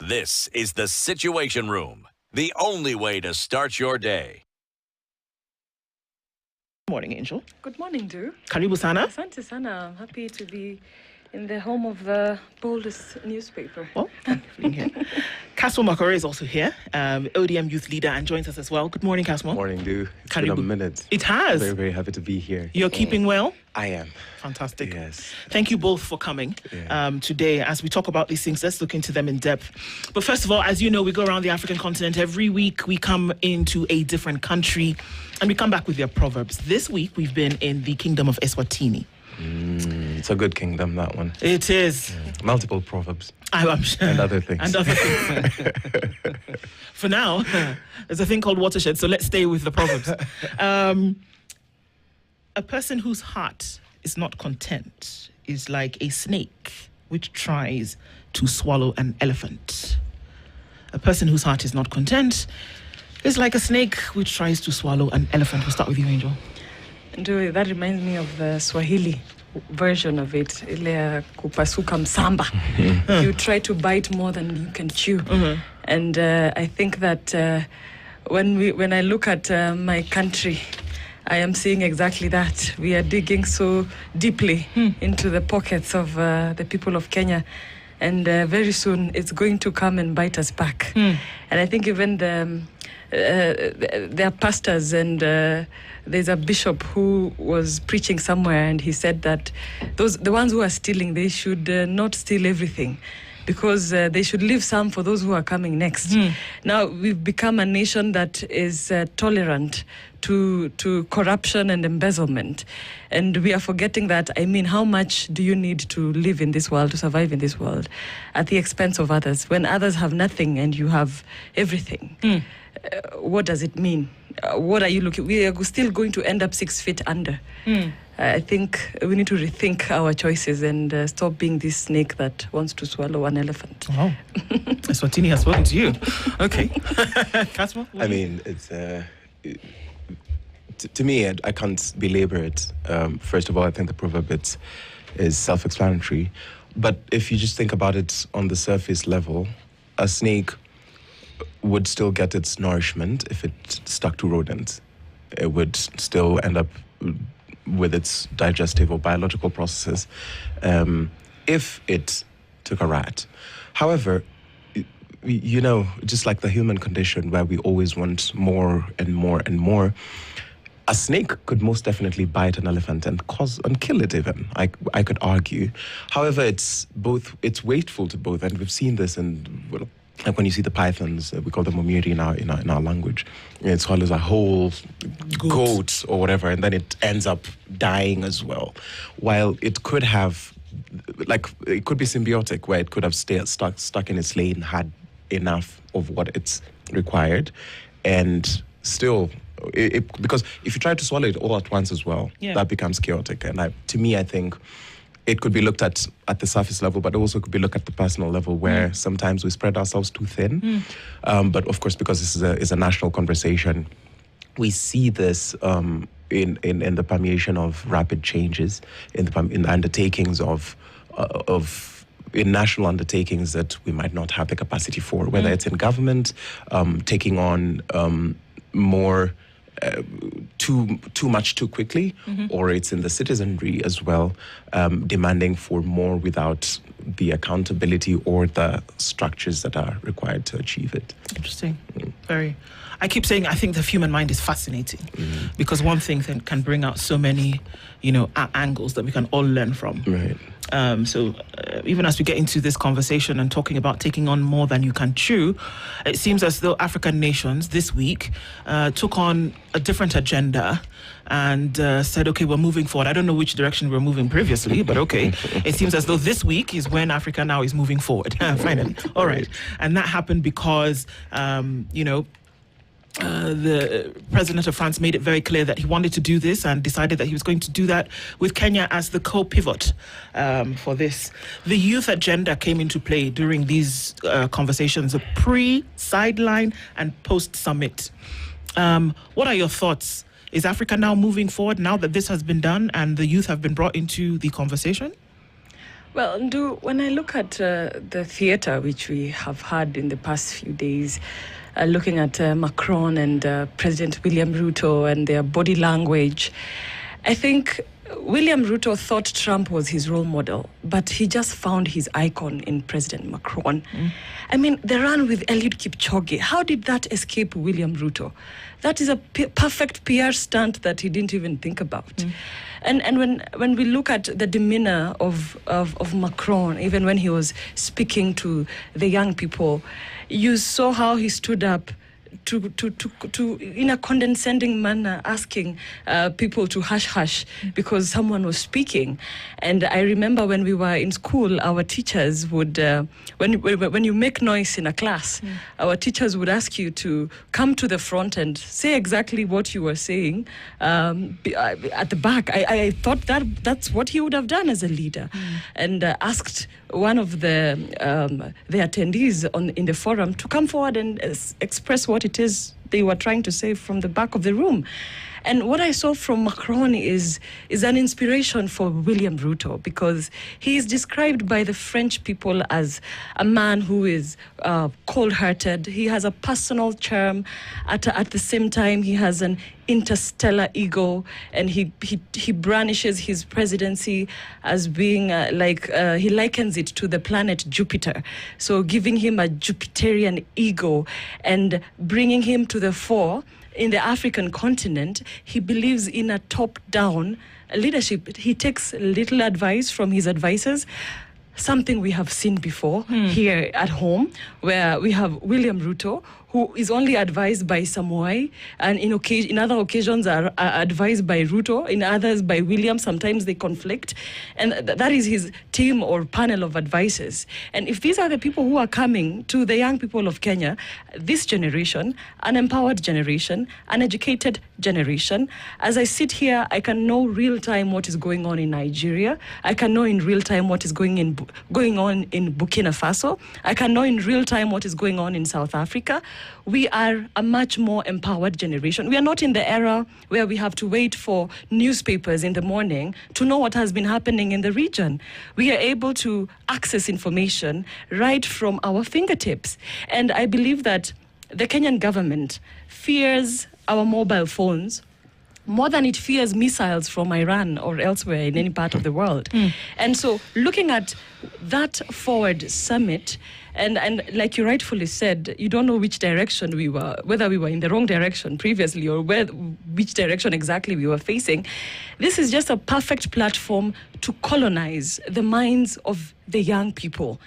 This is the Situation Room, the only way to start your day. Good morning, Angel. Good morning, Drew. Karibu sana. Asante sana. I'm happy to be in the home of the boldest newspaper. Well, thank you for being here. Casmo Makore is also here, ODM youth leader, and joins us as well. Good morning, Casmo. Morning, dude. It's Karibu. been a minute. It has. Very, very happy to be here. You're keeping well? I am. Fantastic. Yes. Thank you both for coming today. As we talk about these things, let's look into them in depth. But first of all, as you know, we go around the African continent. Every week we come into a different country and we come back with their proverbs. This week we've been in the kingdom of Eswatini. It's a good kingdom, that one. It is. Multiple proverbs. I'm sure. And other things. And other things. For now, there's a thing called watershed, so let's stay with the proverbs. A person whose heart is not content is like a snake which tries to swallow an elephant. A person whose heart is not content is like a snake which tries to swallow an elephant. We'll start with you, Angel. Drew, that reminds me of the Swahili version of it. Ile kupasuka msamba. You try to bite more than you can chew. Mm-hmm. And I think that when I look at my country, I am seeing exactly that. We are digging so deeply into the pockets of the people of Kenya. And very soon it's going to come and bite us back. And I think even there are pastors and there's a bishop who was preaching somewhere and he said that the ones who are stealing, they should not steal everything, because they should leave some for those who are coming next. Now, we've become a nation that is tolerant to corruption and embezzlement. And we are forgetting that, how much do you need to live in this world, to survive in this world, at the expense of others? When others have nothing and you have everything, what does it mean? What are you looking? We are still going to end up 6 feet under. I think we need to rethink our choices and stop being this snake that wants to swallow an elephant. Wow. Eswatini has spoken to you. Okay. Casmo? It's... to me, I can't belabor it. First of all, I think the proverb is self-explanatory. But if you just think about it on the surface level, a snake would still get its nourishment if it stuck to rodents. It would still end up with its digestive or biological processes if it took a rat. However, just like the human condition where we always want more and more and more, a snake could most definitely bite an elephant and kill it even, I could argue. However, it's wasteful to both, and we've seen this like when you see the pythons, we call them omiri in our language. It swallows a whole goat or whatever, and then it ends up dying as well. While it could have, it could be symbiotic, where it could have stuck in its lane, had enough of what it's required, and still, because if you try to swallow it all at once as well, that becomes chaotic. And to me, I think it could be looked at the surface level, but also could be looked at the personal level, where sometimes we spread ourselves too thin. But of course, because this is a national conversation, we see this in the permeation of rapid changes, in the undertakings in national undertakings that we might not have the capacity for, whether it's in government, taking on more too much too quickly, or it's in the citizenry as well, demanding for more without the accountability or the structures that are required to achieve it. Interesting. Very. I keep saying I think the human mind is fascinating because one thing can bring out so many, angles that we can all learn from. Right. So even as we get into this conversation and talking about taking on more than you can chew, it seems as though African nations this week took on a different agenda and said, okay, we're moving forward. I don't know which direction we're moving previously, but okay. It seems as though this week is when Africa now is moving forward. Finally. All right. And that happened because, the president of France made it very clear that he wanted to do this and decided that he was going to do that with Kenya as the co-pivot for this. The youth agenda came into play during these conversations, a pre-sideline and post-summit. What are your thoughts? Is Africa now moving forward now that this has been done and the youth have been brought into the conversation? Well, Ndu, when I look at the theatre which we have had in the past few days, looking at Macron and President William Ruto and their body language, I think William Ruto thought Trump was his role model, but he just found his icon in President Macron. I mean, the run with Eliud Kipchoge, how did that escape William Ruto? That is a perfect PR stunt that he didn't even think about. And when we look at the demeanor of Macron, even when he was speaking to the young people, you saw how he stood up to in a condescending manner, asking people to hush because someone was speaking. And I remember when we were in school, our teachers would, when you make noise in a class, our teachers would ask you to come to the front and say exactly what you were saying at the back. I thought that's what he would have done as a leader, and asked one of the attendees in the forum to come forward and express what it is they were trying to say from the back of the room. And what I saw from Macron is an inspiration for William Ruto, because he is described by the French people as a man who is cold-hearted. He has a personal charm. At the same time, he has an interstellar ego, and he brandishes his presidency as being he likens it to the planet Jupiter, so giving him a Jupiterian ego and bringing him to the fore. In the African continent, he believes in a top-down leadership. He takes little advice from his advisors, something we have seen before here at home, where we have William Ruto, who is only advised by Samoei, and in other occasions are advised by Ruto, in others by William. Sometimes they conflict. And that is his team or panel of advisors. And if these are the people who are coming to the young people of Kenya, this generation, an empowered generation, an educated generation, as I sit here, I can know real time what is going on in Nigeria. I can know in real time what is going on in Burkina Faso. I can know in real time what is going on in South Africa. We are a much more empowered generation. We are not in the era where we have to wait for newspapers in the morning to know what has been happening in the region. We are able to access information right from our fingertips. And I believe that the Kenyan government fears our mobile phones more than it fears missiles from Iran or elsewhere in any part of the world. And so looking at that forward summit, and like you rightfully said, you don't know which direction we were, whether we were in the wrong direction previously or which direction exactly we were facing. This is just a perfect platform to colonize the minds of the young people.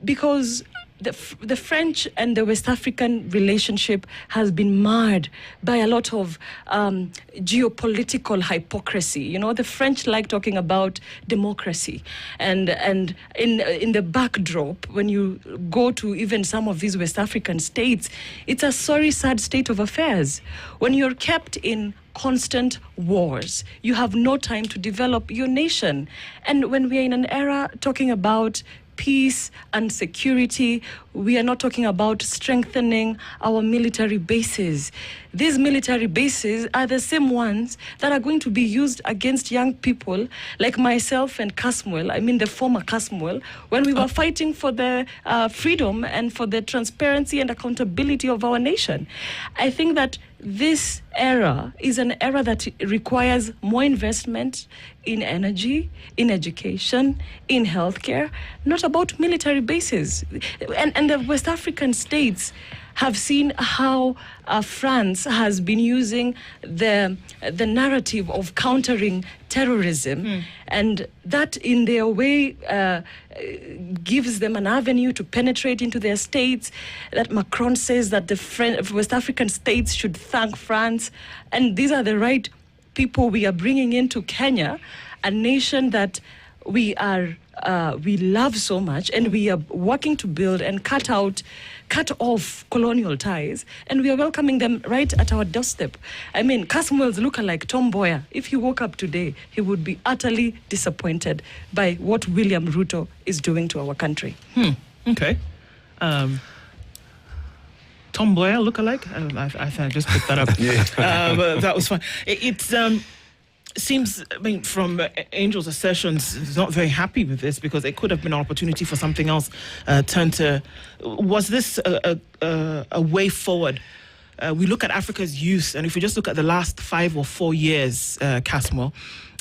Because the French and the West African relationship has been marred by a lot of geopolitical hypocrisy. You know, the French like talking about democracy, and in the backdrop, when you go to even some of these West African states, it's a sorry, sad state of affairs. When you're kept in constant wars, you have no time to develop your nation. And when we are in an era talking about peace and security, we are not talking about strengthening our military bases. These military bases are the same ones that are going to be used against young people like myself and Casmuel, I mean the former Casmuel, when we were fighting for the freedom and for the transparency and accountability of our nation. I think that this era is an era that requires more investment in energy, in education, in healthcare, not about military bases. And the West African states have seen how France has been using the narrative of countering terrorism, and that in their way gives them an avenue to penetrate into their states. That Macron says that the West African states should thank France, and these are the right people we are bringing into Kenya, a nation that we love so much, and we are working to build and cut off colonial ties, and we are welcoming them right at our doorstep. I mean, Casmuel's lookalike Tom Mboya, if he woke up today, he would be utterly disappointed by what William Ruto is doing to our country. Okay. Tom Mboya lookalike? I just picked that up. But that was fun. seems, I mean, from Angel's assertions, he's not very happy with this because it could have been an opportunity for something else. Was this a way forward? We look at Africa's youth, and if we just look at the last 5 or 4 years, Casmo,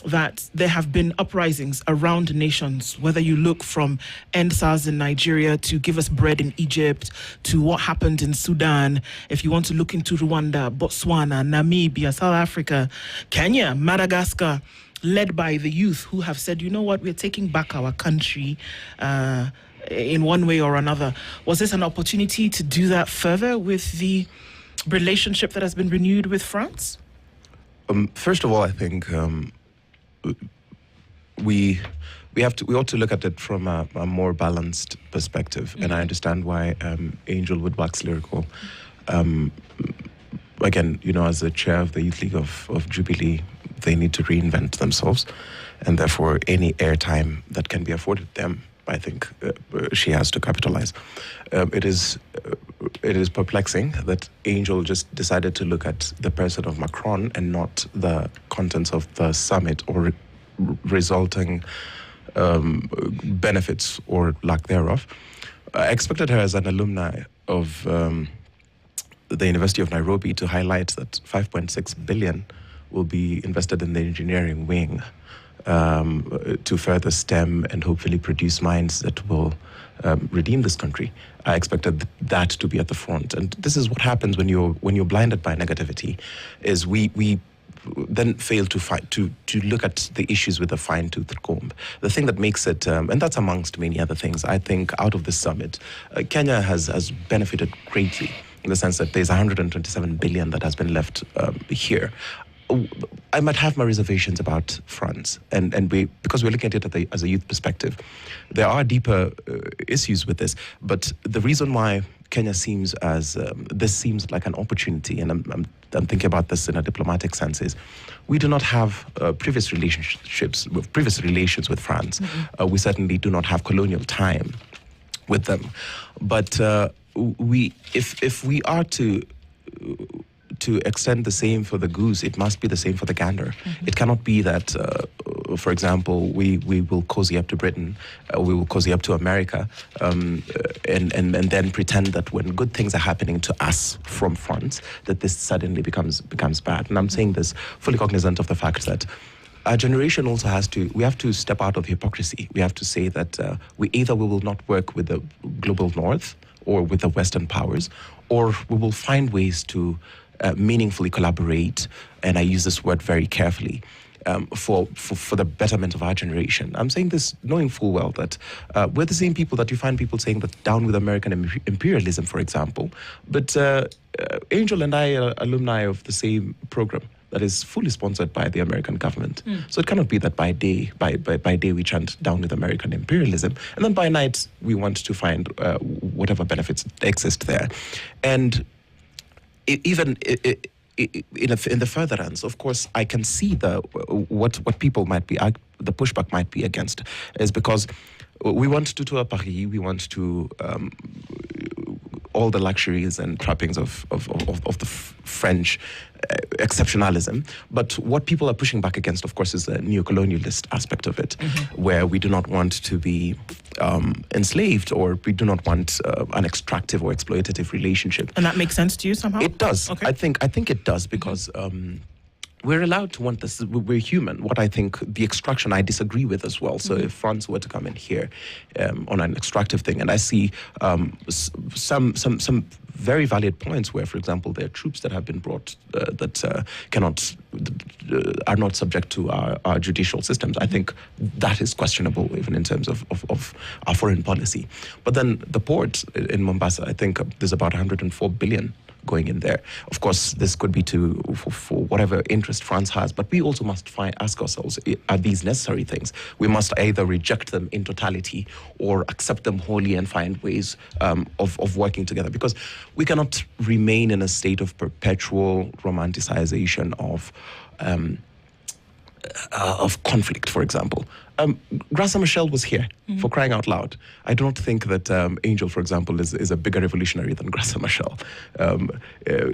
that there have been uprisings around nations, whether you look from EndSARS in Nigeria to Give Us Bread in Egypt to what happened in Sudan, if you want to look into Rwanda, Botswana, Namibia, South Africa, Kenya, Madagascar, led by the youth who have said, you know what, we're taking back our country in one way or another. Was this an opportunity to do that further with the relationship that has been renewed with France? First of all, I think we ought to look at it from a more balanced perspective, and I understand why Angel would wax lyrical. Again, as the chair of the Youth League of Jubilee, they need to reinvent themselves, and therefore any airtime that can be afforded them, I think she has to capitalize. It is perplexing that Angel just decided to look at the person of Macron and not the contents of the summit or resulting benefits or lack thereof. I expected her as an alumni of the University of Nairobi to highlight that 5.6 billion will be invested in the engineering wing to further stem and hopefully produce minds that will redeem this country. I expected that to be at the front, and this is what happens when you're blinded by negativity. Is we then fail to look at the issues with a fine-toothed comb. The thing that makes it, and that's amongst many other things, I think out of this summit, Kenya has benefited greatly in the sense that there's 127 billion that has been left here. I might have my reservations about France, and because we're looking at it as a youth perspective, there are deeper issues with this. But the reason why Kenya seems like an opportunity, and I'm thinking about this in a diplomatic sense, is we do not have previous relations with France. Mm-hmm. We certainly do not have colonial time with them. But if we are to extend the same for the goose, it must be the same for the gander. Mm-hmm. It cannot be that, for example, we will cozy up to Britain, we will cozy up to America, and then pretend that when good things are happening to us from France, that this suddenly becomes bad. And I'm saying this fully cognizant of the fact that our generation also we have to step out of hypocrisy. We have to say that we will not work with the global north or with the Western powers, or we will find ways to meaningfully collaborate, and I use this word very carefully, for the betterment of our generation. I'm saying this knowing full well that we're the same people that you find people saying that down with American imperialism, for example. But Angel and I are alumni of the same program that is fully sponsored by the American government. So it cannot be that by day we chant down with American imperialism, and then by night we want to find whatever benefits exist there. And even in the furtherance, of course, I can see what people might be, the pushback might be against, is because we want to tour Paris, we want to all the luxuries and trappings of the French exceptionalism. But what people are pushing back against, of course, is the neo-colonialist aspect of it, mm-hmm. where we do not want to be enslaved, or we do not want an extractive or exploitative relationship. And that makes sense to you somehow? It does. Okay. I think it does, because we're allowed to want this. We're human. What I think the extraction, I disagree with as well. So if France were to come in here on an extractive thing, and I see some very valid points where, for example, there are troops that have been brought that are not subject to our judicial systems. I think that is questionable, even in terms of our foreign policy. But then the port in Mombasa, I think there's about 104 billion going in there. Of course, this could be for whatever interest France has, but we also must ask ourselves, are these necessary things? We must either reject them in totality or accept them wholly and find ways of working together, because we cannot remain in a state of perpetual romanticization of of conflict, for example. Grasa Michelle was here, for crying out loud. I don't think that Angel, for example, is a bigger revolutionary than Grasa Michelle.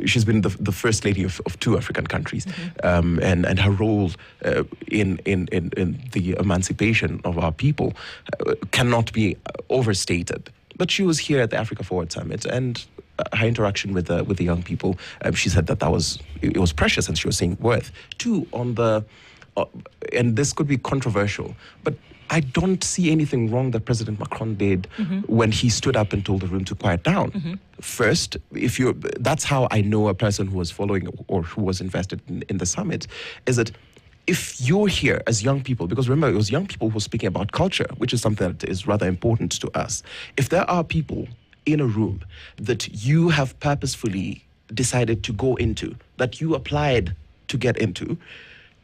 She's been the first lady of 2 African countries, and her role in the emancipation of our people cannot be overstated. But she was here at the Africa Forward Summit, and her interaction with the young people, she said that it was precious, and she was saying worth. 2, on the and this could be controversial, but I don't see anything wrong that President Macron did when he stood up and told the room to quiet down. First, that's how I know a person who was following or who was invested in the summit, is that if you're here as young people, because remember, it was young people who were speaking about culture, which is something that is rather important to us. If there are people in a room that you have purposefully decided to go into, that you applied to get into,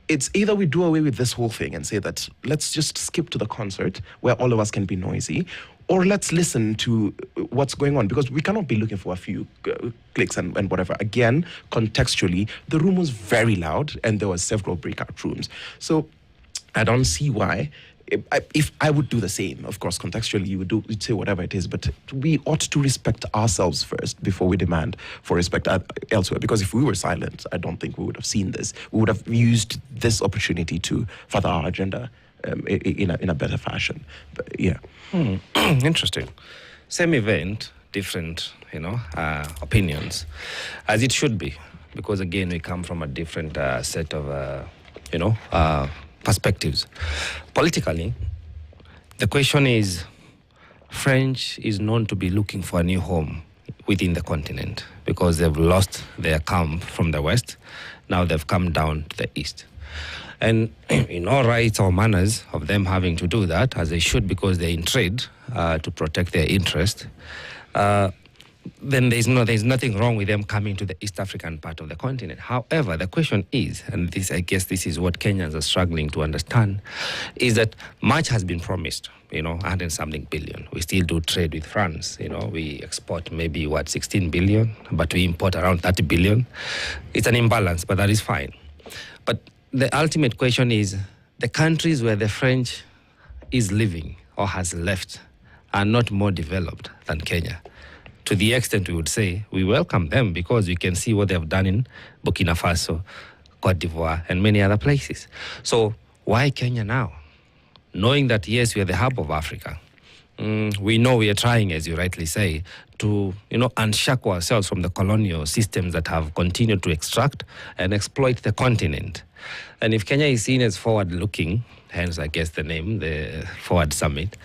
it's either we do away with this whole thing and say that let's just skip to the concert where all of us can be noisy, or let's listen to what's going on, because we cannot be looking for a few clicks and whatever. Again, contextually, the room was very loud and there were several breakout rooms. So I don't see why. If I would do the same, of course, contextually, you'd say whatever it is, but we ought to respect ourselves first before we demand for respect elsewhere. Because if we were silent, I don't think we would have seen this. We would have used this opportunity to further our agenda in a better fashion. But, yeah. Interesting. Same event, different, opinions, as it should be, because again, we come from a different set of, perspectives. Politically, the question is, French is known to be looking for a new home within the continent because they've lost their camp from the west. Now they've come down to the east. And in all rights or manners of them having to do that, as they should, because they're in trade to protect their interest, then there's nothing wrong with them coming to the East African part of the continent. However, the question is, and this, I guess this is what Kenyans are struggling to understand, is that much has been promised, 100-something billion. We still do trade with France, we export maybe, 16 billion, but we import around 30 billion. It's an imbalance, but that is fine. But the ultimate question is, the countries where the French is living or has left are not more developed than Kenya. To the extent we would say we welcome them because we can see what they have done in Burkina Faso, Cote d'Ivoire, and many other places. So why Kenya now? Knowing that, yes, we are the hub of Africa. We know we are trying, as you rightly say, to unshackle ourselves from the colonial systems that have continued to extract and exploit the continent. And if Kenya is seen as forward-looking, hence I guess the name, the Forward Summit,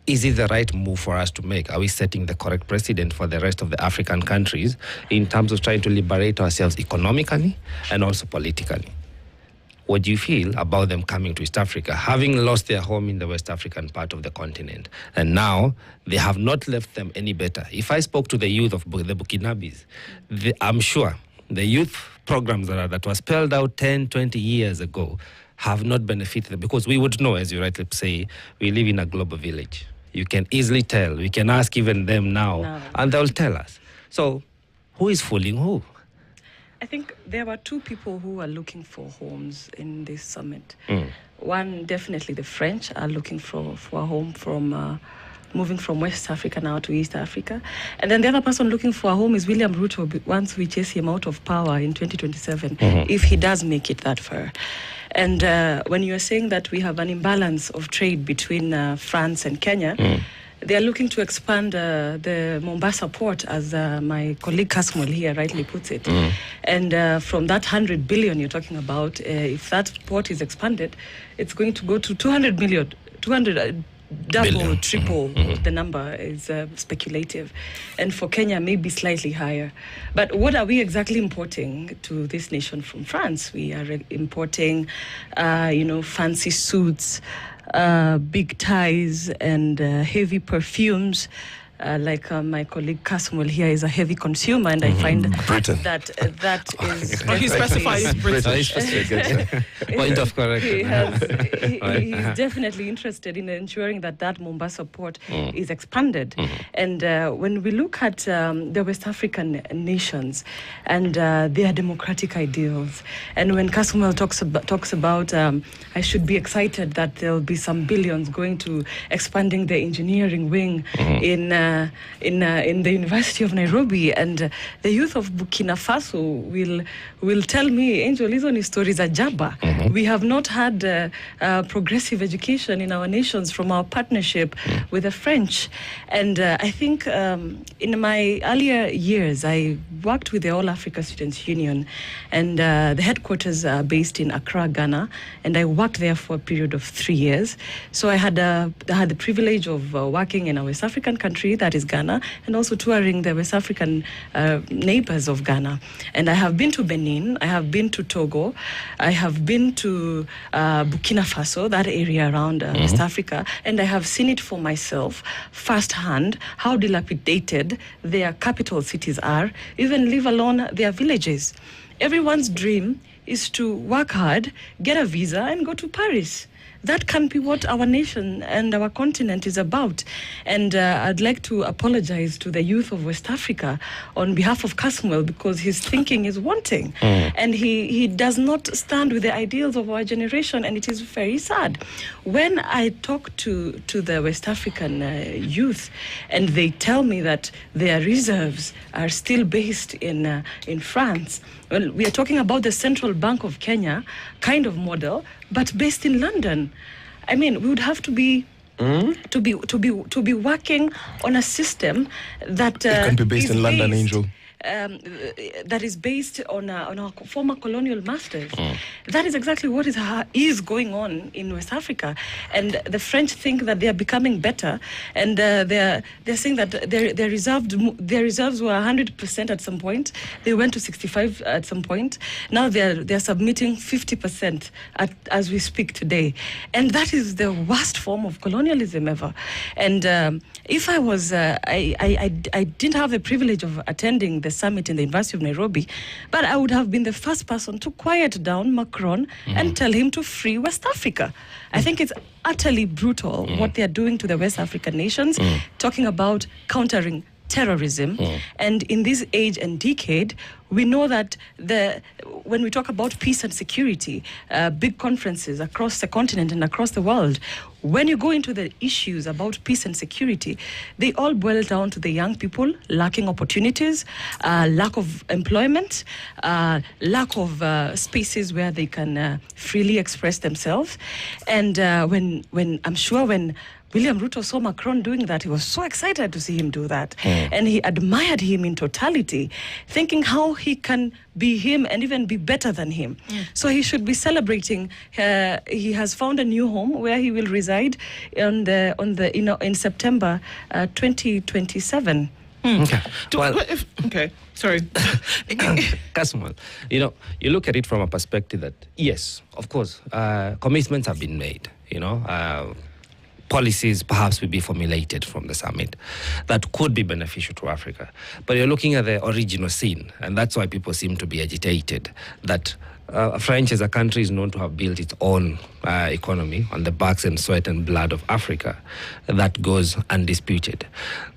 is it the right move for us to make? Are we setting the correct precedent for the rest of the African countries in terms of trying to liberate ourselves economically and also politically? What do you feel about them coming to East Africa, having lost their home in the West African part of the continent? And now they have not left them any better. If I spoke to the youth of the Burkinabes, I'm sure the youth programs that were spelled out 10, 20 years ago have not benefited them, because we would know, as you rightly say, we live in a global village. You can easily tell. We can ask even them now, and they'll tell us. So who is fooling who? I think there were 2 people who are looking for homes in this summit. One, definitely the French are looking for a home from moving from West Africa now to East Africa. And then the other person looking for a home is William Ruto once we chase him out of power in 2027, if he does make it that far. And when you are saying that we have an imbalance of trade between France and Kenya, they are looking to expand the Mombasa port, as my colleague Kasmol here rightly puts it. And from that 100 billion you're talking about, if that port is expanded, it's going to go to 200 million, double, billion. Triple. The number is speculative. And for Kenya, maybe slightly higher. But what are we exactly importing to this nation from France? We are importing, fancy suits, big ties, and heavy perfumes. like my colleague Kasmuel here is a heavy consumer, and I find Britain. that is. Oh, he specified it's British. Point of correction. He's definitely interested in ensuring that Mombasa port is expanded. And when we look at the West African nations and their democratic ideals, and when Kasmuel talks about I should be excited that there'll be some billions going to expanding the engineering wing in the University of Nairobi, and the youth of Burkina Faso will tell me, Angel, hizo ni stories za jaba. We have not had progressive education in our nations from our partnership with the French. And I think in my earlier years, I worked with the All Africa Students Union, and the headquarters are based in Accra, Ghana, and I worked there for a period of 3 years. So I had the privilege of working in a West African country, that is Ghana, and also touring the West African neighbors of Ghana. And I have been to Benin, I have been to Togo, I have been to Burkina Faso, that area around West Africa, and I have seen it for myself firsthand how dilapidated their capital cities are, even leave alone their villages. Everyone's dream is to work hard, get a visa, and go to Paris. That can be what our nation and our continent is about. And I'd like to apologize to the youth of West Africa on behalf of Kasmuel, because his thinking is wanting. And he does not stand with the ideals of our generation, and it is very sad. When I talk to the West African youth, and they tell me that their reserves are still based in France, well, we are talking about the Central Bank of Kenya kind of model, but based in London. I mean, we would have to be working on a system that it can be based in London, Angel. That is based on our former colonial masters. That is exactly what is going on in West Africa. And the French think that they are becoming better, and they're saying that their reserves were 100% at some point. They went to 65 at some point. Now they're submitting 50% as we speak today, and that is the worst form of colonialism ever. And if I was, I didn't have the privilege of attending the summit in the University of Nairobi, but I would have been the first person to quiet down Macron and tell him to free West Africa. I think it's utterly brutal what they are doing to the West African nations, talking about countering terrorism. And in this age and decade, we know that when we talk about peace and security, big conferences across the continent and across the world, when you go into the issues about peace and security, they all boil down to the young people lacking opportunities, lack of employment, lack of spaces where they can freely express themselves. And when I'm sure when William Ruto saw Macron doing that, he was so excited to see him do that. And he admired him in totality, thinking how he can be him and even be better than him. So he should be celebrating. He has found a new home where he will reside in September 2027. Okay. Okay, sorry. Kasmuel, you look at it from a perspective that, yes, of course, commitments have been made, policies perhaps will be formulated from the summit that could be beneficial to Africa. But you're looking at the original scene, and that's why people seem to be agitated, that France as a country is known to have built its own economy on the backs and sweat and blood of Africa. That goes undisputed.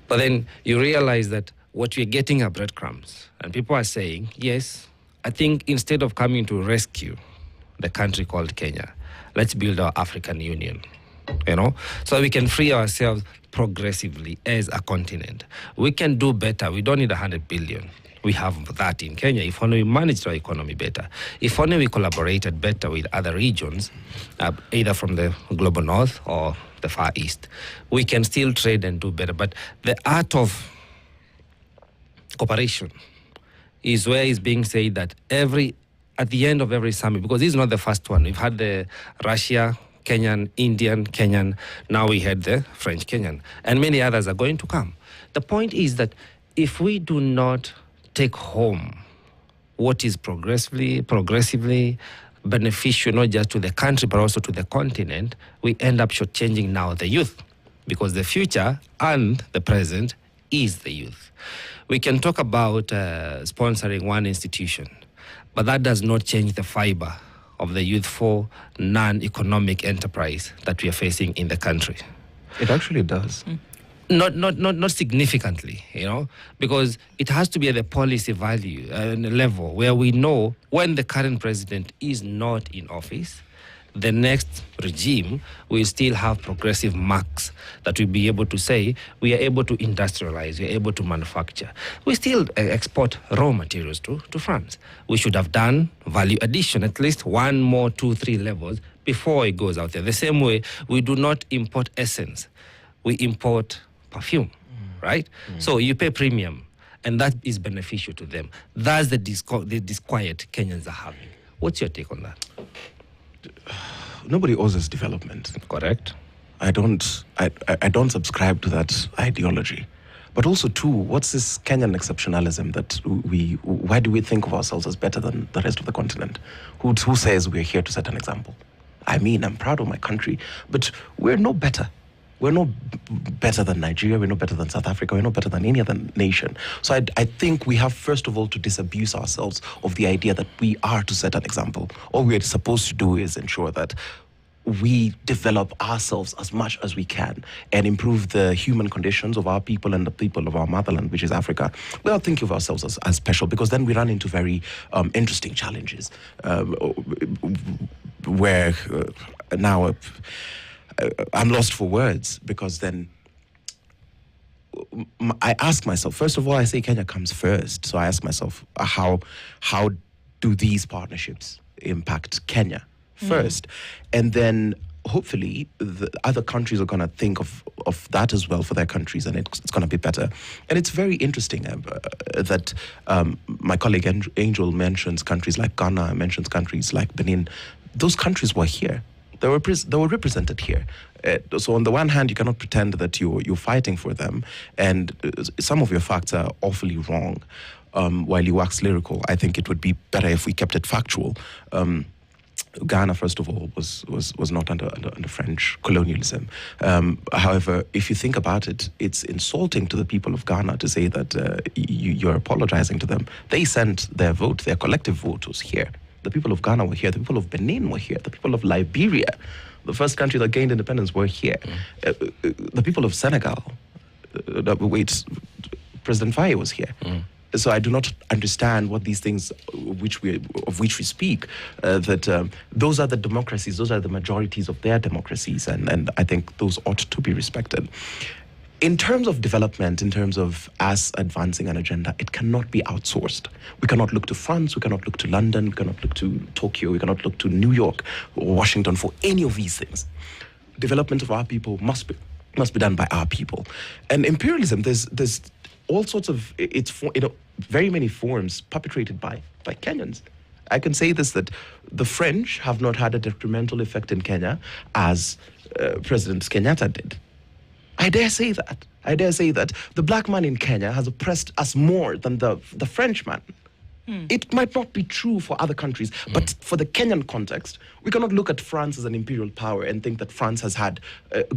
But then you realize that what we're getting are breadcrumbs. And people are saying, yes, I think instead of coming to rescue the country called Kenya, let's build our African Union. So we can free ourselves progressively as a continent. We can do better. We don't need 100 billion. We have that in Kenya. If only we managed our economy better. If only we collaborated better with other regions, either from the global north or the Far East, we can still trade and do better. But the art of cooperation is where it's being said that at the end of every summit, because this is not the first one. We've had the Russia Kenyan, Indian Kenyan, now we had the French Kenyan, and many others are going to come. The point is that if we do not take home what is progressively beneficial, not just to the country, but also to the continent, we end up shortchanging now the youth, because the future and the present is the youth. We can talk about sponsoring one institution, but that does not change the fiber of the youthful non-economic enterprise that we are facing in the country. It actually does. Not significantly, because it has to be at the policy value level where we know when the current president is not in office, the next regime will still have progressive marks that will be able to say we are able to industrialize, we are able to manufacture. We still export raw materials to France. We should have done value addition, at least 1 more, 2, 3 levels before it goes out there. The same way we do not import essence, we import perfume, right? So you pay premium, and that is beneficial to them. That's the disquiet Kenyans are having. What's your take on that? Nobody owes us development. Correct. I don't subscribe to that ideology. But also, too, what's this Kenyan exceptionalism that why do we think of ourselves as better than the rest of the continent? Who says we're here to set an example? I mean, I'm proud of my country, but we're no better. We're no better than Nigeria, we're no better than South Africa, we're no better than any other nation. So I think we have, first of all, to disabuse ourselves of the idea that we are to set an example. All we're supposed to do is ensure that we develop ourselves as much as we can and improve the human conditions of our people and the people of our motherland, which is Africa. We are thinking of ourselves as special, because then we run into very interesting challenges where now... I'm lost for words, because then I ask myself, first of all, I say Kenya comes first. So I ask myself, how do these partnerships impact Kenya first? And then hopefully the other countries are going to think of that as well for their countries, and it's going to be better. And it's very interesting that my colleague Angel mentions countries like Ghana, mentions countries like Benin. Those countries were here. They were represented here. So on the one hand, you cannot pretend that you're fighting for them, and some of your facts are awfully wrong. While you wax lyrical, I think it would be better if we kept it factual. Ghana, first of all, was not under French colonialism. However, if you think about it, it's insulting to the people of Ghana to say that you're apologizing to them. They sent their vote, their collective vote was here. The people of Ghana were here. The people of Benin were here. The people of Liberia, the first country that gained independence, were here. The people of Senegal, President Faye was here. So I do not understand what these things of which we speak, that those are the democracies, those are the majorities of their democracies, and I think those ought to be respected. In terms of development, in terms of us advancing an agenda, it cannot be outsourced. We cannot look to France, we cannot look to London, we cannot look to Tokyo, we cannot look to New York or Washington for any of these things. Development of our people must be done by our people. And imperialism, there's all sorts of, very many forms perpetrated by Kenyans. I can say this, that the French have not had a detrimental effect in Kenya as President Kenyatta did. I dare say that the black man in Kenya has oppressed us more than the French man. It might not be true for other countries, but for the Kenyan context, we cannot look at France as an imperial power and think that France has had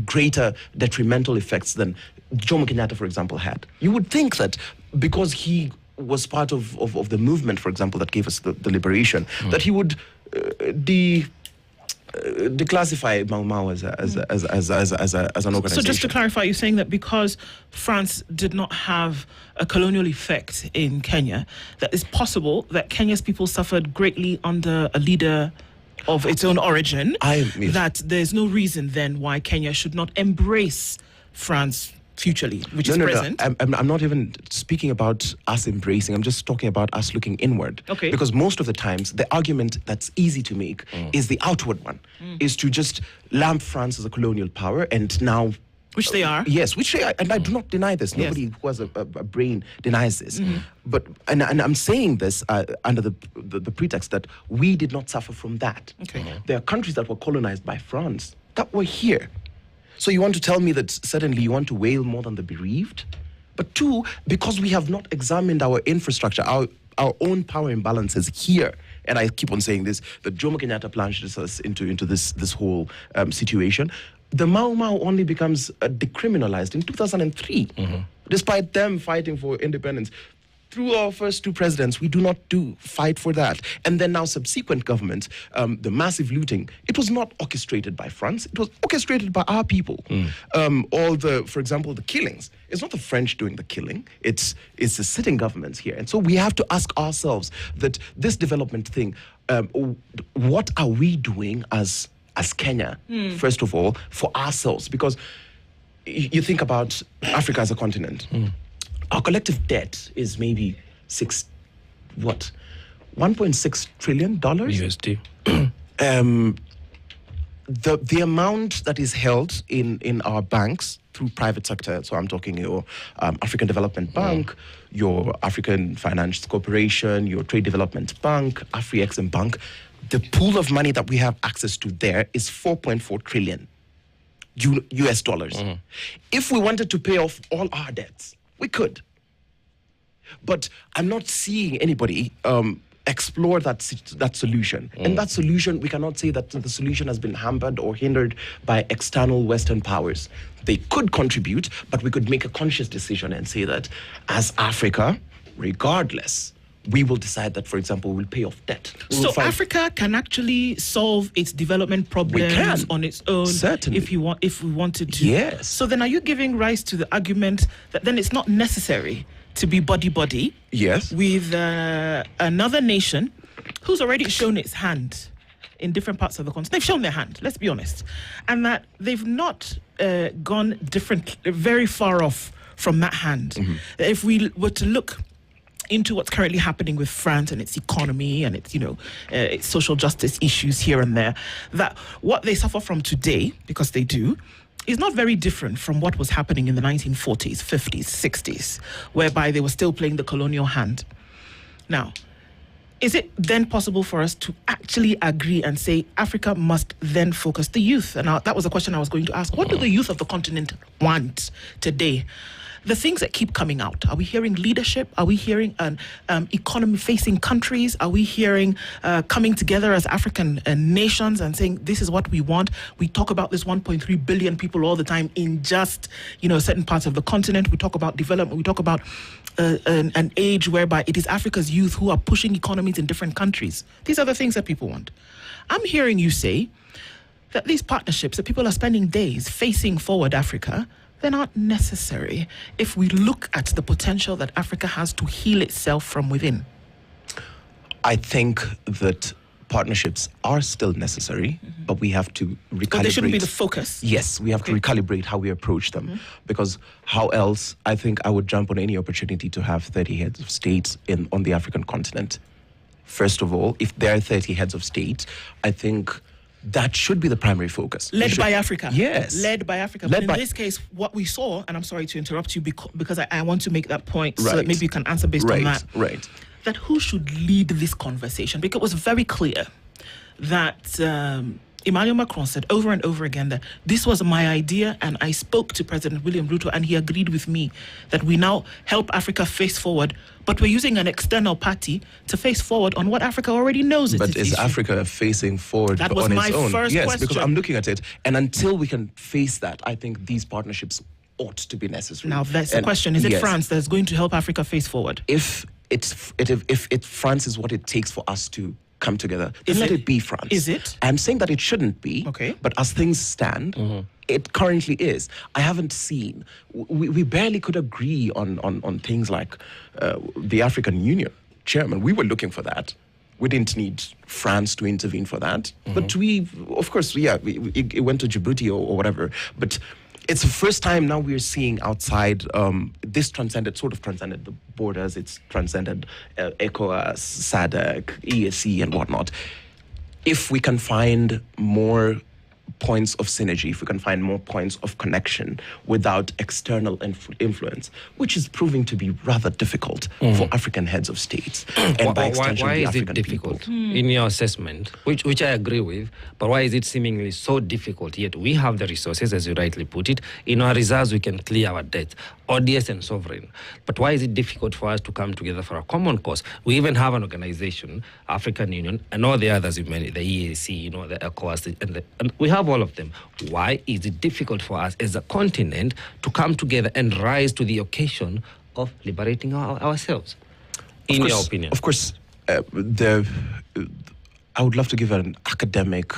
greater detrimental effects than Jomo Kenyatta, for example, had. You would think that because he was part of the movement, for example, that gave us the liberation, that he would declassify Mau Mau as an organization. So just to clarify, you're saying that because France did not have a colonial effect in Kenya, that it's possible that Kenya's people suffered greatly under a leader of its own origin, that there's no reason then why Kenya should not embrace France futurely, which is present. No. I'm not even speaking about us embracing. I'm just talking about us looking inward. Okay. Because most of the times, the argument that's easy to make is the outward one, is to just lamp France as a colonial power, and now... Which they are. Yes, which they are. And I do not deny this. Nobody who has a brain denies this. But and I'm saying this under the pretext that we did not suffer from that. Okay. There are countries that were colonized by France that were here. So you want to tell me that suddenly you want to wail more than the bereaved? But two, because we have not examined our infrastructure, our own power imbalances here, and I keep on saying this, that Jomo Kenyatta plunged us into this whole situation. The Mau Mau only becomes decriminalized in 2003. despite them fighting for independence. Through our first 2 presidents, we do not fight for that. And then now subsequent governments, the massive looting, it was not orchestrated by France. It was orchestrated by our people. For example, the killings. It's not the French doing the killing. It's the sitting governments here. And so we have to ask ourselves that this development thing, what are we doing as Kenya, first of all, for ourselves? Because you think about Africa as a continent. Our collective debt is maybe $1.6 trillion USD. The amount that is held in our banks through private sector, so I'm talking your African Development Bank, your African Finance Corporation, your Trade Development Bank, Afri-Exim Bank, the pool of money that we have access to there is 4.4 trillion US dollars. If we wanted to pay off all our debts, we could. But I'm not seeing anybody explore that solution. And that solution, we cannot say that the solution has been hampered or hindered by external Western powers. They could contribute, but we could make a conscious decision and say that as Africa, regardless, we will decide that, for example, we'll pay off debt. So Africa can actually solve its development problems on its own. Certainly. If we wanted to. Yes. So then are you giving rise to the argument that then it's not necessary to be buddy-buddy with another nation who's already shown its hand in different parts of the continent? They've shown their hand, let's be honest. And that they've not gone very far off from that hand. If we were to look into what's currently happening with France and its economy and its, its social justice issues here and there, that what they suffer from today, because they do, is not very different from what was happening in the 1940s, 50s, 60s, whereby they were still playing the colonial hand. Now, is it then possible for us to actually agree and say Africa must then focus the youth? And that was a question I was going to ask. What do the youth of the continent want today? The things that keep coming out, are we hearing leadership? Are we hearing economy-facing countries? Are we hearing coming together as African nations and saying, this is what we want? We talk about this 1.3 billion people all the time in just, certain parts of the continent. We talk about development. We talk about an age whereby it is Africa's youth who are pushing economies in different countries. These are the things that people want. I'm hearing you say that these partnerships that people are spending days facing forward Africa, they're not necessary if we look at the potential that Africa has to heal itself from within. I think that partnerships are still necessary, but we have to recalibrate. But they shouldn't be the focus. Yes, we have to recalibrate how we approach them, because how else? I think I would jump on any opportunity to have 30 heads of state on the African continent. First of all, if there are 30 heads of state, I think that should be the primary focus. Led by Africa. Yes. Led by Africa. But in this case, what we saw, and I'm sorry to interrupt you because I want to make that point so that maybe you can answer based on that. Right. That who should lead this conversation? Because it was very clear that Emmanuel Macron said over and over again that this was my idea, and I spoke to President William Ruto and he agreed with me that we now help Africa face forward, but we're using an external party to face forward on what Africa already knows. But is Africa facing forward on its own? That was my first yes, question. Because I'm looking at it, and until we can face that, I think these partnerships ought to be necessary. Now that's the question. Is it France that's going to help Africa face forward? If France is what it takes for us to come together, then let it be France. Is it? I'm saying that it shouldn't be. Okay. But as things stand, it currently is. I haven't seen. We barely could agree on things like the African Union chairman. We were looking for that. We didn't need France to intervene for that. But we, of course, it went to Djibouti or whatever. But it's the first time now we're seeing outside, this transcended the borders. It's transcended ECOWAS, SADC, EAC, and whatnot. If we can find more points of synergy, if we can find more points of connection without external influence, which is proving to be rather difficult for African heads of states. And by extension, why the is African it difficult people. in your assessment, which I agree with, but why is it seemingly so difficult? Yet we have the resources, as you rightly put it. In our reserves, we can clear our debt, ODS and sovereign. But why is it difficult for us to come together for a common cause? We even have an organization, African Union, and all the others, the EAC, the ECOWAS, and we have have all of them. Why is it difficult for us as a continent to come together and rise to the occasion of liberating ourselves? In your opinion? Of course, I would love to give an academic,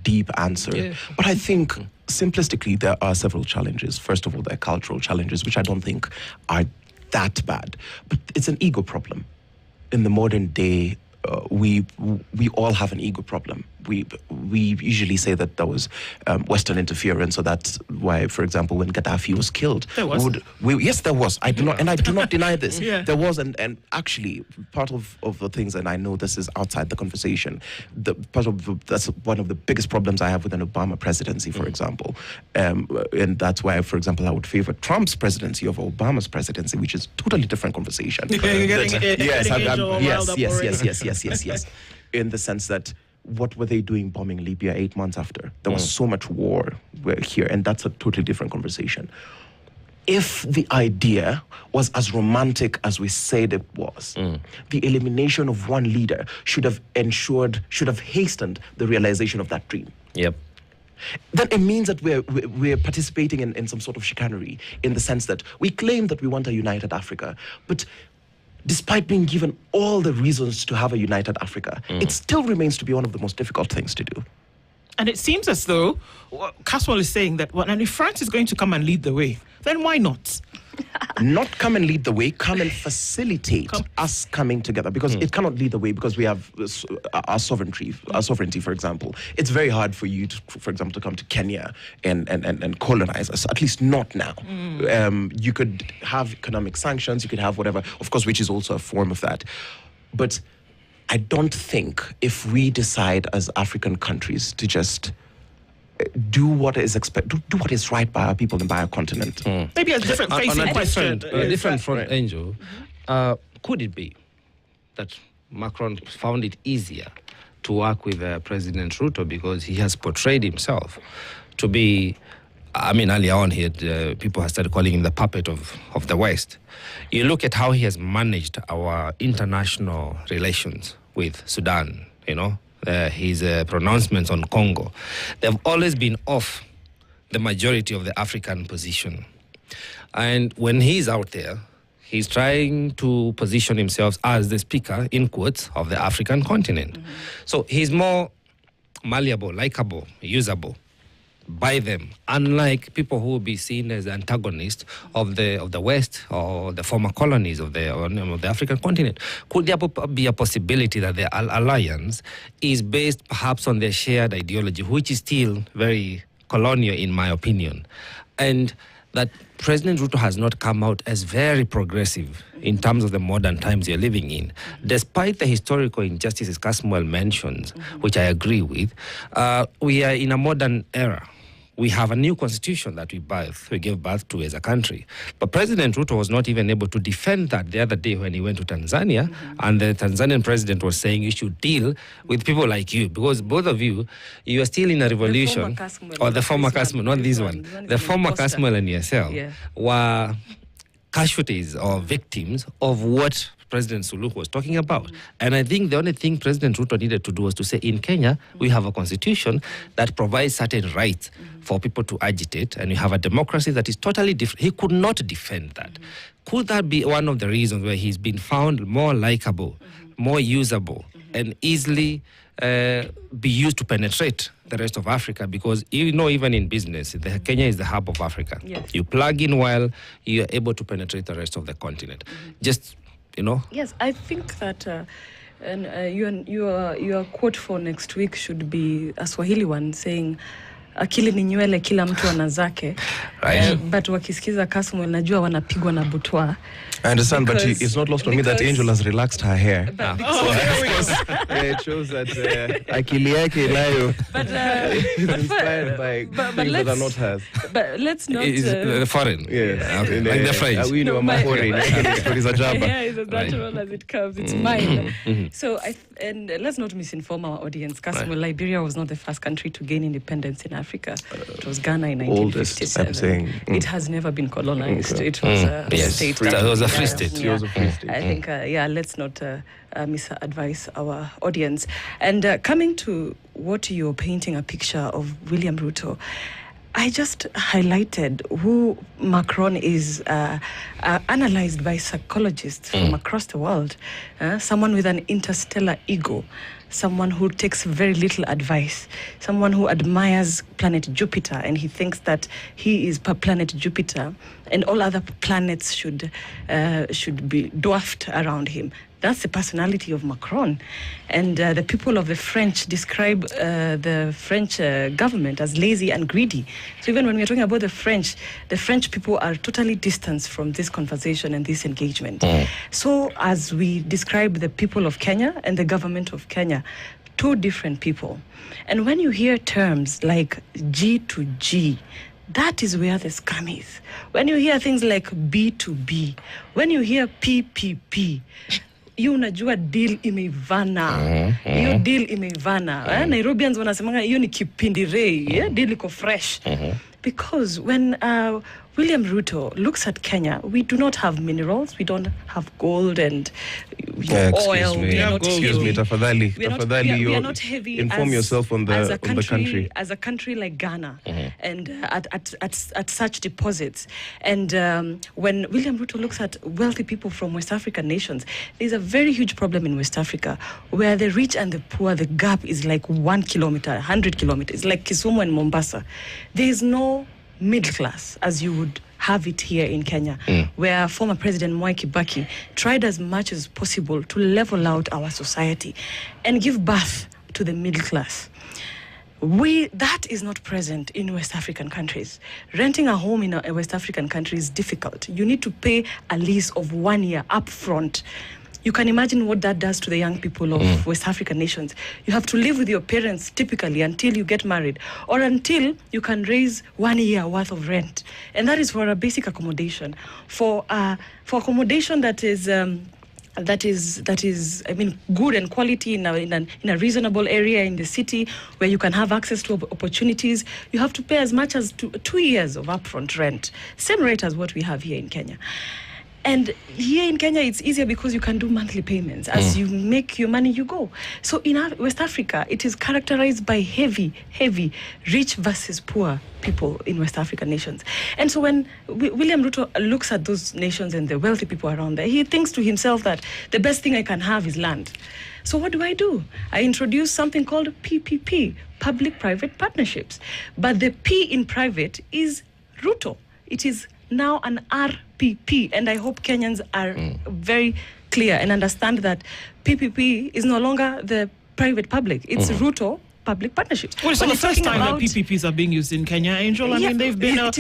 deep answer. Yeah. But I think simplistically, there are several challenges. First of all, there are cultural challenges, which I don't think are that bad. But it's an ego problem. In the modern day, we all have an ego problem. We usually say that there was Western interference, so that's why, for example, when Gaddafi was killed, there was. Yes, there was. I do not deny this. Yeah. There was, and actually, part of the things, and I know this is outside the conversation. That's one of the biggest problems I have with an Obama presidency, for example, and that's why, for example, I would favor Trump's presidency over Obama's presidency, which is a totally different conversation. Yes. In the sense that, what were they doing bombing Libya 8 months after? There was so much war here, and that's a totally different conversation. If the idea was as romantic as we said it was, the elimination of one leader should have hastened the realization of that dream. Yep. Then it means that we're participating in some sort of chicanery, in the sense that we claim that we want a united Africa, but despite being given all the reasons to have a united Africa, it still remains to be one of the most difficult things to do. And it seems as though Caswell is saying that, and if France is going to come and lead the way, then why not? Not come and lead the way, come and facilitate us coming together, because it cannot lead the way because we have our sovereignty, for example. It's very hard for you, for example, to come to Kenya and colonize us, at least not now. You could have economic sanctions, you could have whatever, of course, which is also a form of that. But I don't think if we decide as African countries to just do what is do what is right by our people and by our continent. Maybe a different facing question. A different front, Angel. Could it be that Macron found it easier to work with President Ruto because he has portrayed himself to be, earlier on here, people have started calling him the puppet of the West. You look at how he has managed our international relations with Sudan, his pronouncements on Congo. They've always been off the majority of the African position. And when he's out there, he's trying to position himself as the speaker, in quotes, of the African continent. So he's more malleable, likable, usable by them, unlike people who will be seen as antagonists of the West or the former colonies of the African continent. Could there be a possibility that the alliance is based perhaps on their shared ideology, which is still very colonial in my opinion, and that President Ruto has not come out as very progressive in terms of the modern times you're living in, despite the historical injustices Caswell mentions, which I agree with. We are in a modern era. We have a new constitution that we gave birth to as a country. But President Ruto was not even able to defend that the other day when he went to Tanzania, and the Tanzanian president was saying you should deal with people like you, because both of you are still in a revolution. The former Caswell, not this one. The former Caswell and yourself were casualties or victims of what President Suluhu was talking about. And I think the only thing President Ruto needed to do was to say, in Kenya, we have a constitution that provides certain rights for people to agitate, and we have a democracy that is totally different. He could not defend that. Could that be one of the reasons where he's been found more likable, more usable, and easily be used to penetrate the rest of Africa? Because even in business, Kenya is the hub of Africa. Yes. You plug in well, you're able to penetrate the rest of the continent. Yes, I think that your quote for next week should be a Swahili one saying, akili ni nywele, kila mtu ana zake. Right. But wakisikiza Caswell, najua wanapigwa na butwa. I understand, but it's not lost on me that Angel has relaxed her hair. It shows that akili yake nayo is inspired by things that are not hers. But let's not... the foreign. Yeah. Okay. Like the French. We know my foreign. It's a job. Yeah, it's as natural as it comes. It's mine. So, and let's not misinform our audience. Caswell, Liberia was not the first country to gain independence in Africa. Africa. It was Ghana in Oldest, 1957. I'm saying. It has never been colonized. Okay. It was a Yes. state. It was a free state. It was a free state. I think, let's not misadvise our audience. And coming to what you're painting a picture of William Ruto, I just highlighted who Macron is analyzed by psychologists from across the world. Someone with an interstellar ego, someone who takes very little advice, someone who admires planet Jupiter, and he thinks that he is planet Jupiter and all other planets should be dwarfed around him. That's the personality of Macron. And the people of the French describe the French government as lazy and greedy. So even when we're talking about the French people are totally distanced from this conversation and this engagement. So as we describe the people of Kenya and the government of Kenya, two different people. And when you hear terms like G to G, that is where the scam is. When you hear things like B to B, when you hear PPP, hiyo unajua deal imeivana. Hiyo deal imeivana. Nairobians wanasemanga hiyo ni kipindirei, deal iko fresh. Because when William Ruto looks at Kenya, we do not have minerals, we don't have gold and oil. We are not heavy. Inform yourself on the country. As a country like Ghana, and at such deposits. And when William Ruto looks at wealthy people from West African nations, there's a very huge problem in West Africa where the rich and the poor, the gap is like 1 kilometer, 100 kilometers, like Kisumu and Mombasa. There is no middle class as you would have it here in Kenya, where former President Mwai Kibaki tried as much as possible to level out our society and give birth to the middle class. That is not present in West African countries. Renting a home in a West African country is difficult. You need to pay a lease of 1 year up front. You can imagine what that does to the young people of West African nations. You have to live with your parents typically until you get married or until you can raise 1 year worth of rent. And that is for a basic accommodation. For accommodation that is good and quality in a reasonable area in the city where you can have access to opportunities, you have to pay as much as 2 years of upfront rent. Same rate as what we have here in Kenya. And here in Kenya, it's easier because you can do monthly payments. As you make your money, you go. So in West Africa, it is characterized by heavy, rich versus poor people in West African nations. And so when William Ruto looks at those nations and the wealthy people around there, he thinks to himself that the best thing I can have is land. So what do? I introduce something called PPP, public-private partnerships. But the P in private is Ruto. It is now an RPP, and I hope Kenyans are very clear and understand that PPP is no longer the private public. It's Ruto public partnerships. Well, it's not the first time that PPPs are being used in Kenya, Angel. I mean, they've been a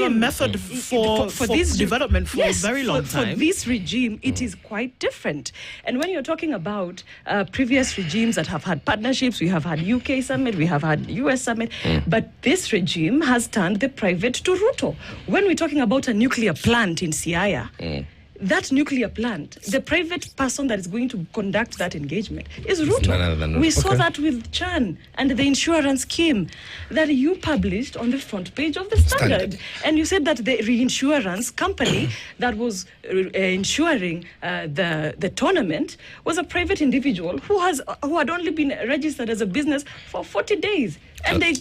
method for this development for a very long time. For this regime, it is quite different. And when you're talking about previous regimes that have had partnerships, we have had UK summit, we have had US summit, but this regime has turned the private to Ruto. When we're talking about a nuclear plant in Siaya, that nuclear plant, the private person that is going to conduct that engagement is Ruto. We saw that with Chan and the insurance scheme that you published on the front page of the Standard. And you said that the reinsurance company that was insuring the tournament was a private individual who had only been registered as a business for 40 days. And they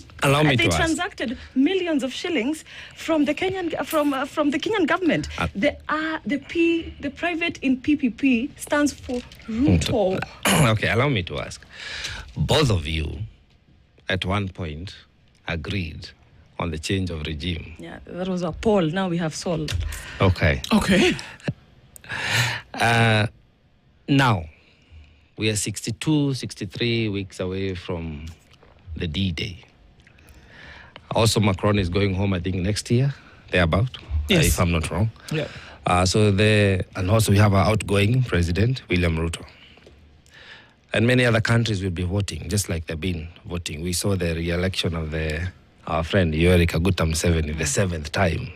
transacted millions of shillings from the Kenyan from the Kenyan government. The private in PPP stands for Ruto. Okay, allow me to ask. Both of you, at one point, agreed on the change of regime. Yeah, that was a Paul. Now we have Saul. Okay. Now, we are 62, 63 weeks away from the D-Day. Also, Macron is going home, I think, next year, thereabout, if I'm not wrong. Yeah. And also we have our outgoing president, William Ruto. And many other countries will be voting, just like they've been voting. We saw the re-election of our friend Yoweri Kaguta Museveni the 7th time.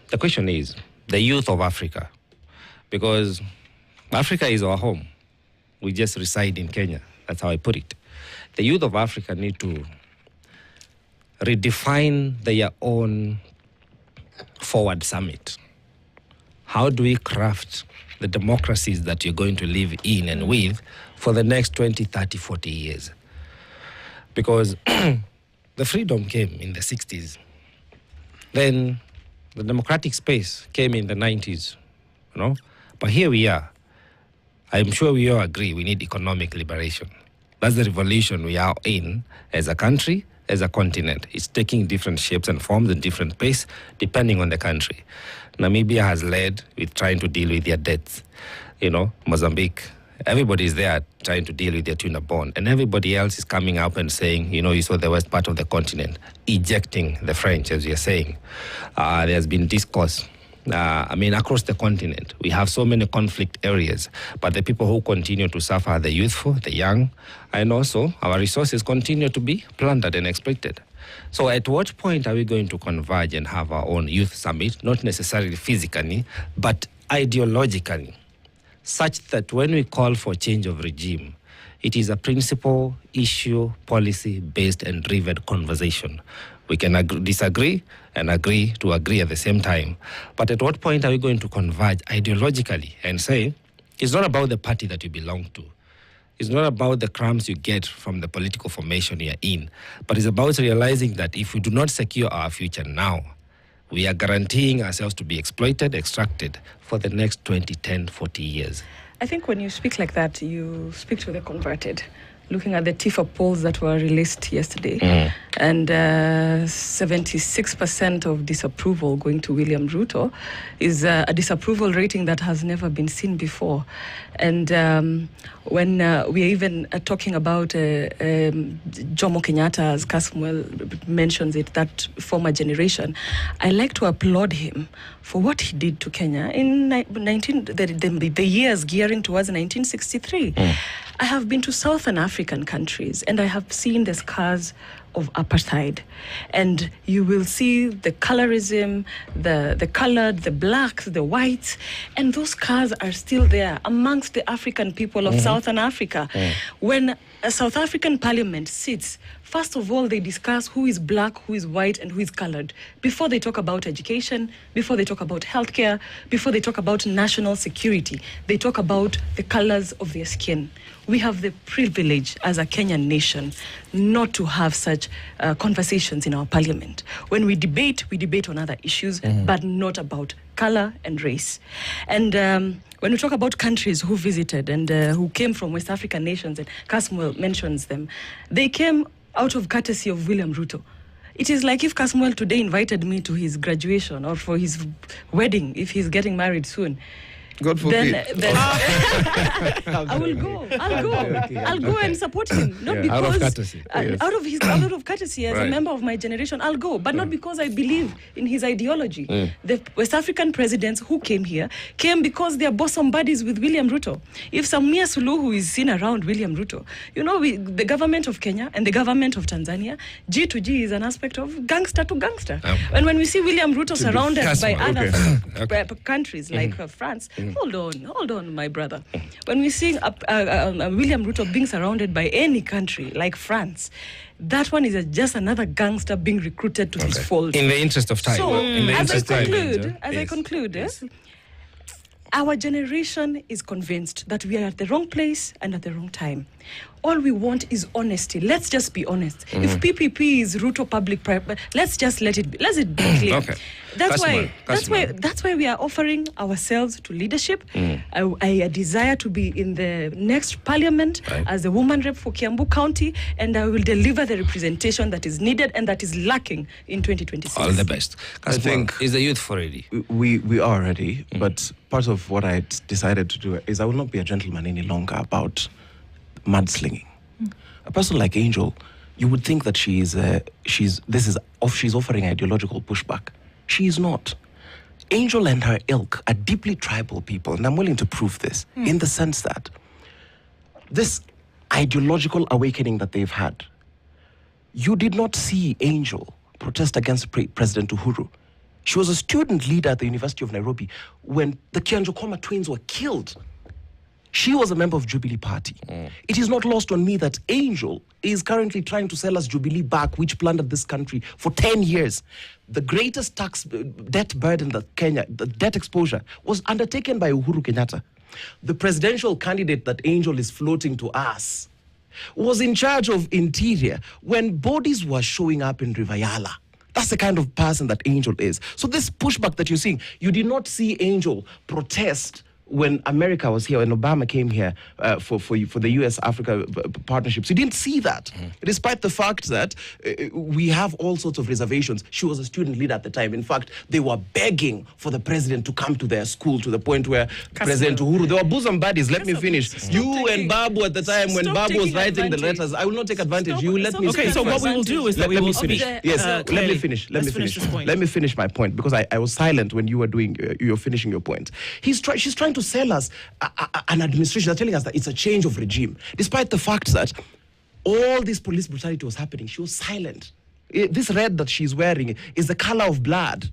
The question is, the youth of Africa, because Africa is our home. We just reside in Kenya. That's how I put it. the youth of Africa need to redefine their own forward summit. How do we craft the democracies that you're going to live in and with for the next 20, 30, 40 years? Because the freedom came in the 60s. Then the democratic space came in the 90s, you know? But here we are. I'm sure we all agree we need economic liberation. That's the revolution we are in as a country, as a continent. It's taking different shapes and forms and different pace depending on the country. Namibia has led with trying to deal with their debts. You know, Mozambique, everybody is there trying to deal with their tuna bond. And everybody else is coming up and saying, you know, you saw the west part of the continent, ejecting the French, as you're saying. There's been discourse. Across the continent, we have so many conflict areas, but the people who continue to suffer are the youthful, the young, and also our resources continue to be plundered and exploited. So at what point are we going to converge and have our own youth summit, not necessarily physically, but ideologically, such that when we call for change of regime, it is a principle, issue, policy-based and driven conversation. We can disagree and agree to agree at the same time. But at what point are we going to converge ideologically and say, it's not about the party that you belong to. It's not about the crumbs you get from the political formation you're in, but it's about realizing that if we do not secure our future now, we are guaranteeing ourselves to be exploited, extracted for the next 20, 10, 40 years. I think when you speak like that, you speak to the converted. Looking at the TIFA polls that were released yesterday, and 76% of disapproval going to William Ruto is a disapproval rating that has never been seen before. And when we are even talking about Jomo Kenyatta, as Kasmuel mentions it, that former generation, I like to applaud him for what he did to Kenya in the years gearing towards 1963. I have been to Southern African countries and I have seen the scars of apartheid, and you will see the colorism, the colored, the blacks, the whites, and those scars are still there amongst the African people of Southern Africa. When a South African parliament sits, first of all, they discuss who is black, who is white, and who is colored before they talk about education, before they talk about healthcare, before they talk about national security. They talk about the colors of their skin. We have the privilege as a Kenyan nation not to have such conversations in our parliament. When we debate on other issues, but not about color and race. And when we talk about countries who visited and who came from West African nations, and Kasmuel mentions them, they came out of courtesy of William Ruto. It is like if Kasmuel today invited me to his graduation or for his wedding, if he's getting married soon. God forbid. Then I will go. I'll go and support him. Not because out of courtesy. Out of courtesy as a member of my generation, I'll go, but not because I believe in his ideology. The West African presidents who came here came because they are bosom buddies with William Ruto. If Samia Suluhu is seen around William Ruto, you know, the government of Kenya and the government of Tanzania, G to G is an aspect of gangster to gangster. And when we see William Ruto surrounded by other countries like France, hold on, my brother. When we see William Ruto being surrounded by any country like France, that one is just another gangster being recruited to his fold. In the interest of time. So, as I conclude, our generation is convinced that we are at the wrong place and at the wrong time. All we want is honesty. Let's just be honest. If PPP is Ruto public-private, let's just let it be clear. Okay. That's why we are offering ourselves to leadership. I desire to be in the next parliament as a woman rep for Kiambu County, and I will deliver the representation that is needed and that is lacking in 2026. All the best. I think is the youth ready? We are ready, but part of what I decided to do is I will not be a gentleman any longer about mudslinging. A person like Angel, you would think that she's offering ideological pushback. She is not. Angel and her ilk are deeply tribal people, and I'm willing to prove this in the sense that this ideological awakening that they've had, you did not see Angel protest against President Uhuru. She was a student leader at the University of Nairobi when the Kianjokoma twins were killed. She was a member of Jubilee Party. It is not lost on me that Angel is currently trying to sell us Jubilee back, which plundered this country for 10 years. The greatest tax debt burden that Kenya, the debt exposure, was undertaken by Uhuru Kenyatta. The presidential candidate that Angel is floating to us was in charge of interior when bodies were showing up in Rivayala. That's the kind of person that Angel is. So this pushback that you're seeing, you did not see Angel protest when America was here, when Obama came here for the US-Africa partnerships. You didn't see that, despite the fact that we have all sorts of reservations. She was a student leader at the time. In fact, they were begging for the president to come to their school, to the point where President Uhuru, they were bosom buddies. Let me finish. You and Babu at the time, when Babu was writing the letters, I will not take advantage. You let me Okay, speak so what first. we will do is that we will finish. speak. Yes, let me finish. Let me finish my point, because I was silent when you were you're finishing your point. She's trying to sell us an administration. They're telling us that it's a change of regime, despite the fact that all this police brutality was happening. She was silent. This red that she's wearing is the color of blood.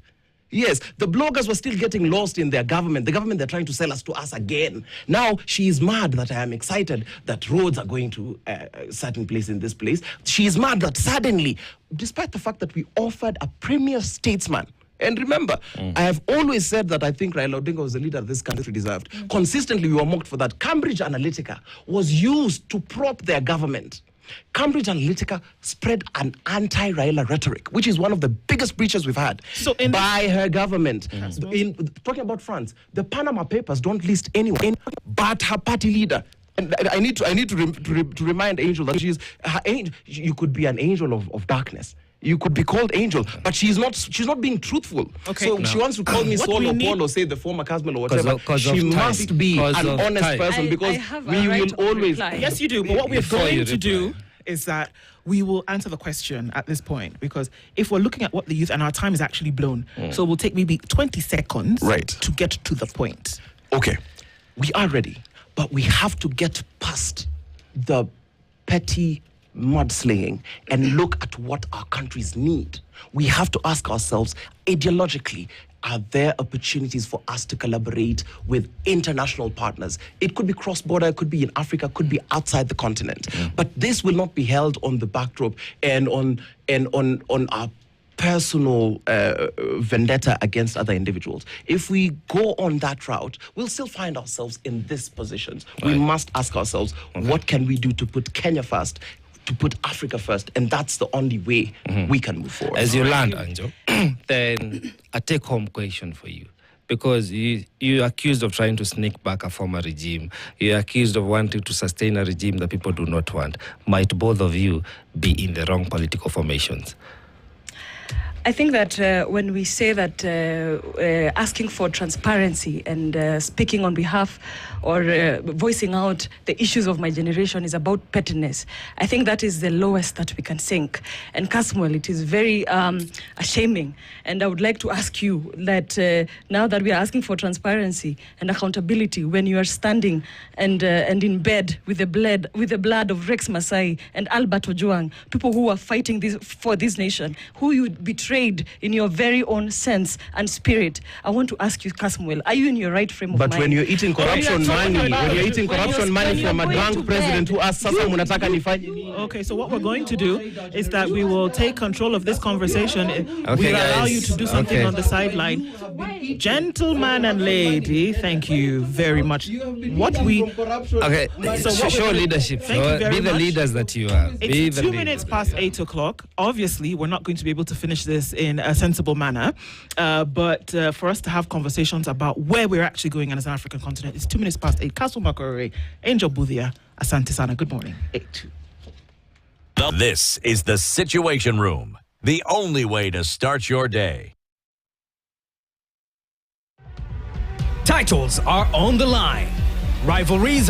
Yes, the bloggers were still getting lost in their government. The government they're trying to sell us to us again. Now she is mad that I am excited that roads are going to a certain place in this place. She is mad that suddenly, despite the fact that we offered a premier statesman. And remember, I have always said that I think Raila Odinga was the leader this country deserved. Consistently, we were mocked for that. Cambridge Analytica was used to prop their government. Cambridge Analytica spread an anti-Raila rhetoric, which is one of the biggest breaches we've had by her government. Talking about France, the Panama Papers don't list anyone but her party leader. And I need to remind Angel that you could be an angel of darkness. You could be called Angel, but she's not being truthful. Okay. So she wants to call me Saul or Paul or say the former Casmel or whatever. She must be an honest person, because we will always... Yes, you do. But what we're going to do is that we will answer the question at this point, because if we're looking at what the youth, and our time is actually blown, so we'll take maybe 20 seconds to get to the point. Okay, we are ready, but we have to get past the petty mudslaying and look at what our countries need. We have to ask ourselves, ideologically, are there opportunities for us to collaborate with international partners? It could be cross-border, it could be in Africa, it could be outside the continent. But this will not be held on the backdrop and on our personal vendetta against other individuals. If we go on that route, we'll still find ourselves in these positions. We must ask ourselves, what can we do to put Kenya first, to put Africa first? And that's the only way we can move forward. As you land, Anjo, then a take-home question for you. Because you're accused of trying to sneak back a former regime. You're accused of wanting to sustain a regime that people do not want. Might both of you be in the wrong political formations? I think that when we say that asking for transparency and speaking on behalf or voicing out the issues of my generation is about pettiness, I think that is the lowest that we can sink. And Casmuel, it is very shaming. And I would like to ask you that now that we are asking for transparency and accountability, when you are standing and in bed with the blood of Rex Masai and Albert Ojwang, people who are fighting for this nation, who you betrayed in your very own sense and spirit, I want to ask you, Casmuel, are you in your right frame of mind? But when you're eating corruption money from a drunk president who asks, Sasa munataka nifanye nini? Okay, so what we're going to do is that we will take control of this conversation. We'll allow you to do something on the sideline. Gentleman and lady, thank you very much. Show leadership. Be the leaders that you are. It's 2 minutes past 8 o'clock. Obviously, we're not going to be able to finish this in a sensible manner, but for us to have conversations about where we're actually going as an African continent, it's 2 minutes past 8. Castle Makorore, Angel Mbuthia, Asante Sana. Good morning. 8. This is the Situation Room, the only way to start your day. Titles are on the line. Rivalries